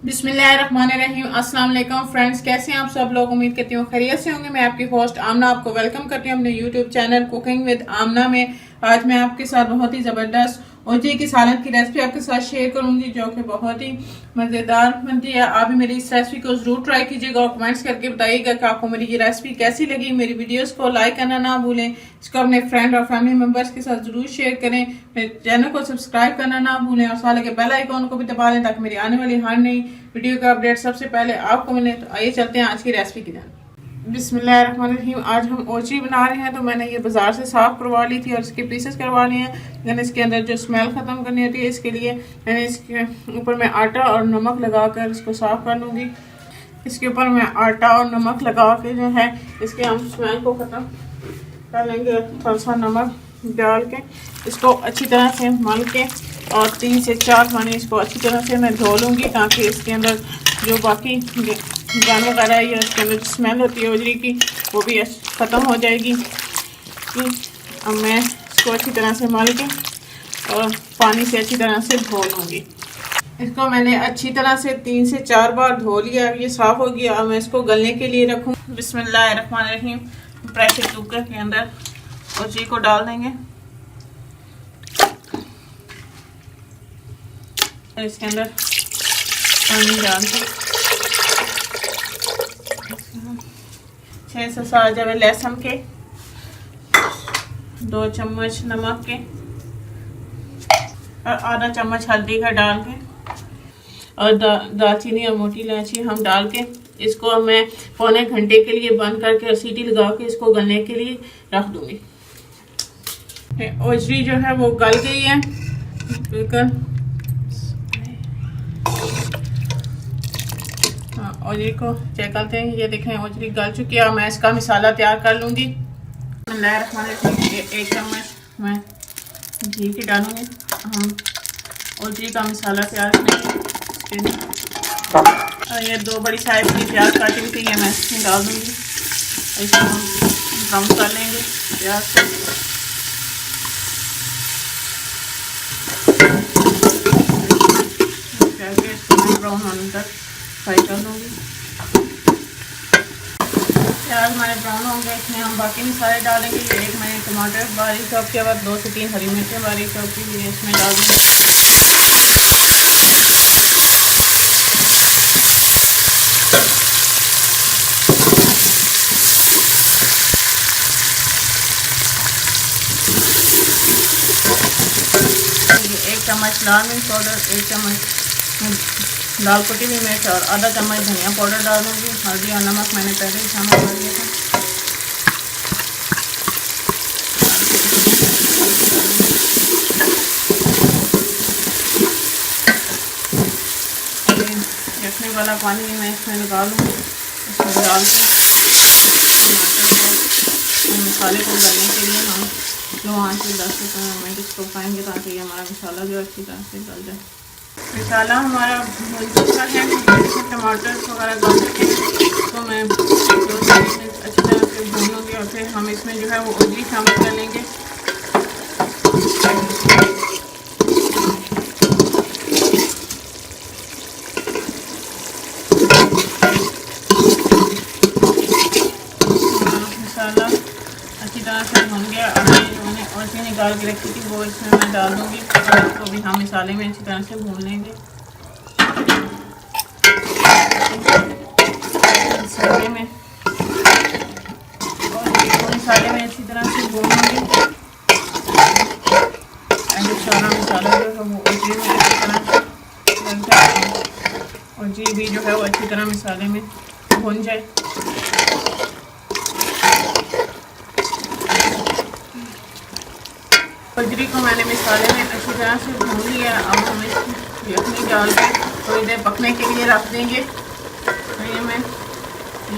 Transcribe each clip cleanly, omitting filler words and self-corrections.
बिस्मिल्लाहिर्रहमानिर्रहीम। अस्सलाम वालेकुम फ्रेंड्स, कैसे हैं आप सब लोग। उम्मीद करती हूँ खैरियत से होंगे। मैं आपकी होस्ट आमना आपको वेलकम करती हूँ अपने यूट्यूब चैनल कुकिंग विद आमना में। आज मैं आपके साथ बहुत ही ज़बरदस्त ओजी की सालन की रेसिपी आपके साथ शेयर करूंगी, जो कि बहुत ही मज़ेदार बनती है। आप भी मेरी इस रेसिपी को ज़रूर ट्राई कीजिएगा और कमेंट्स करके बताइएगा कि आपको मेरी ये रेसिपी कैसी लगी। मेरी वीडियोस को लाइक करना ना भूलें, इसको अपने फ्रेंड और फैमिली मेम्बर्स के साथ ज़रूर शेयर करें। मेरे चैनल को सब्सक्राइब करना ना भूलें और साथ के बेल आइकॉन को भी दबा लें ताकि मेरी आने वाली हर नई वीडियो का अपडेट सबसे पहले आपको मिले। तो आइए चलते हैं आज की रेसिपी की जान। बिस्मिल्लाहिर्रहमानिर्रहीम। आज हम ओची बना रहे हैं, तो मैंने ये बाज़ार से साफ़ करवा ली थी और इसके पीसेस करवा लिए हैं। मैंने इसके अंदर जो स्मेल ख़त्म करनी होती है, इसके लिए मैंने इसके ऊपर मैं आटा और नमक लगा कर इसको साफ़ कर लूँगी। इसके ऊपर मैं आटा और नमक लगा के जो है इसके हम स्मेल को ख़त्म कर लेंगे। थोड़ा सा नमक डाल के इसको अच्छी तरह से मल के और 3 से 4 पानी इसको अच्छी तरह से मैं धो लूँगी, ताकि इसके अंदर जो बाकी जान वगैरह है या इसके अंदर स्मेल होती है ओजरी की, वो भी ख़त्म हो जाएगी। अब मैं इसको अच्छी तरह से मल के और पानी से अच्छी तरह से धो लूँगी। इसको मैंने अच्छी तरह से 3 से 4 बार धो लिया। ये साफ़ हो गया। अब मैं इसको गलने के लिए रखूँ। बिस्मिल्लाहिर्रहमानिर्रहीम। प्रेशर कुकर के अंदर ओजरी को डाल देंगे। इसके अंदर पानी डाल के 6 से 7 जवे लहसुन के, 2 चम्मच नमक के और आधा चम्मच हल्दी का डाल के और दालचीनी और मोटी इलायची हम डाल के इसको मैं पौने घंटे के लिए बंद करके और सीटी लगा के इसको गलने के लिए रख दूंगी। ओजरी जो है वो गल गई है बिल्कुल। ओजरी को चेक करते हैं। ये देखें ओजरी गल चुकी है। मैं इसका मसाला तैयार कर लूँगी। एक चम्मच मैं घी की डालूँगी। हम ओजरी का मसाला तैयार करेंगे। और ये 2 बड़ी साइज की प्याज काटी हुई थी, ये मैं इसमें डाल दूँगी। इसको हम ब्राउन कर लेंगे प्याज को। इसको मैं ब्राउन होने तक फ्राई कर लूँगी। प्याज हमारे ब्राउन होंगे, इसमें हम बाकी मसाले डालेंगे। एक मैंने टमाटर बारीक चॉप किया, 2 से 3 हरी मिर्चें बारीक चॉप की हुई इसमें डाल देंगे। एक चम्मच लाल मिर्च पाउडर, 1 चम्मच लाल कुटी हुई मिर्च और आधा चम्मच धनिया पाउडर डाल दूँगी। हल्दी और नमक मैंने पहले ही शामिल कर दिया था। रखने वाला पानी मैं इसमें लगा लूँगी। इसमें डाल के मसाले को गलने के लिए हम लो आँच पे 10 से 15 मिनट इसको पकाएंगे, ताकि ये हमारा मसाला जो अच्छी तरह से गल जाए। मसाला हमारा भून चुका है। टमाटर वगैरह डाल के तो मैं 2-3 मिनट अच्छी तरह से भून लूँगी और फिर हम इसमें जो है वो ओजरी शामिल कर लेंगे। मसाला अच्छी तरह से भून गया। अब मैंने ओजरी निकाल के रखी थी वो इसमें मैं डाल दूँगी। इसको भी हम मसाले में अच्छी तरह से भून लेंगे। मसाले में अच्छी तरह से भून लेंगे। सारा मसाला जो है वो ओजरी में अच्छी तरह से ओजरी भी जो है वो अच्छी तरह मसाले में भून जाए। ओजरी को मैंने मसाले में अच्छी तरह से भून लिया। अब हम इसमें यखनी डाल के थोड़ी देर पकने के लिए रख देंगे। तो ये मैं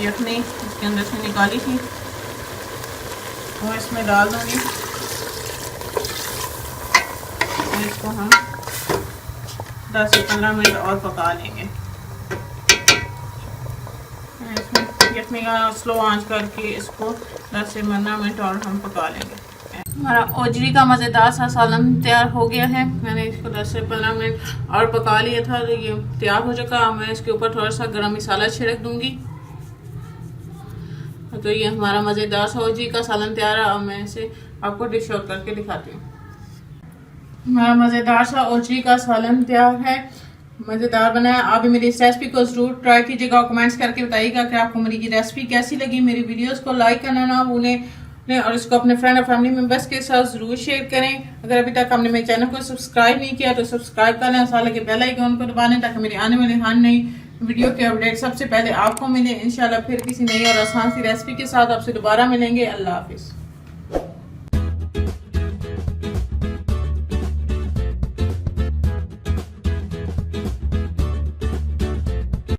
यखनी इसके अंदर से निकाली थी वो इसमें डाल दूँगी। और इसको हम 10 से 15 मिनट और पका लेंगे। इसमें यखनी का स्लो आंच करके इसको 10 से 15 मिनट और हम पका लेंगे। हमारा ओजरी का मज़ेदार सा सालन तैयार हो गया है। मैंने इसको 10 से 15 मिनट और पका लिया था, तो ये तैयार हो चुका। अब मैं इसके ऊपर थोड़ा सा गरम मसाला छिड़क दूंगी। तो ये हमारा मज़ेदार सा ओजरी का सालन तैयार है। अब मैं इसे आपको डिश आउट करके दिखाती हूँ। हमारा मज़ेदार सा ओजरी का सालन तैयार है, मज़ेदार बना है। आप भी मेरी इस रेसिपी को ज़रूर ट्राई कीजिएगा और कमेंट्स करके बताइएगा कि आपको मेरी ये रेसिपी कैसी लगी। मेरी वीडियोस को लाइक करना ना भूलें और इसको अपने फ्रेंड और फैमिली मेम्बर्स के साथ ज़रूर शेयर करें। अगर अभी तक आपने मेरे चैनल को सब्सक्राइब नहीं किया तो सब्सक्राइब कर लें, साथ लगे बेल आइकन को दबा लें ताकि मेरी आने वाली हर नई वीडियो के अपडेट सबसे पहले आपको मिले। इंशाल्लाह फिर किसी नई और आसान सी रेसिपी के साथ आपसे दोबारा मिलेंगे। अल्लाह हाफिज़।